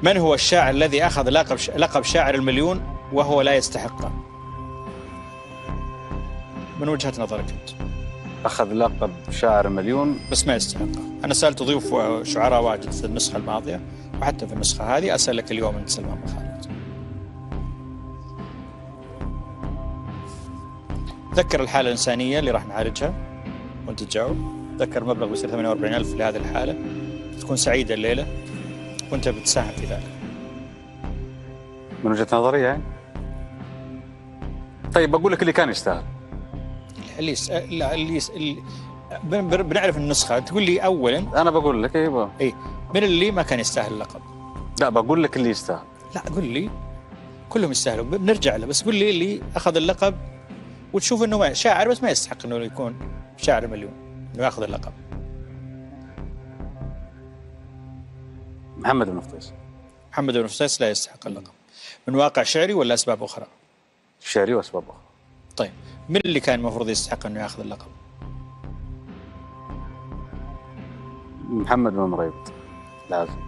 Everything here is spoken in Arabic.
من هو الشاعر الذي أخذ لقب شاعر المليون وهو لا يستحقه؟ من وجهة نظرك أنت. أخذ لقب شاعر المليون بس ما يستحقه. أنا سألت ضيوف شعراء واجد في النسخة الماضية وحتى في النسخة هذه، أسألك اليوم أنت سلمان بن خالد. ذكر الحالة الإنسانية اللي راح نعالجها وأنت تجاوب. ذكر مبلغ بيصير 48,000 لهذه الحالة، تكون سعيدة الليلة وأنت بتساهم في ذلك. من وجهة نظري يعني. طيب بقول لك اللي كان يستاهل. بنعرف النسخة، تقول لي أولا. أنا بقول لك أيوة. إيه، من اللي ما كان يستاهل اللقب؟ لا بقول لك اللي يستاهل. لا قول لي كلهم يستاهلوا، بنرجع له، بس قول لي اللي أخذ اللقب وتشوف إنه شاعر بس ما يستحق إنه يكون شاعر مليون، إنه يأخذ اللقب. محمد بن فطيس. محمد بن فطيس لا يستحق اللقب. من واقع شعري ولا أسباب أخرى؟ شعري وأسباب أخرى. طيب من اللي كان المفروض يستحق إنه يأخذ اللقب؟ محمد بن مريبط. لازم.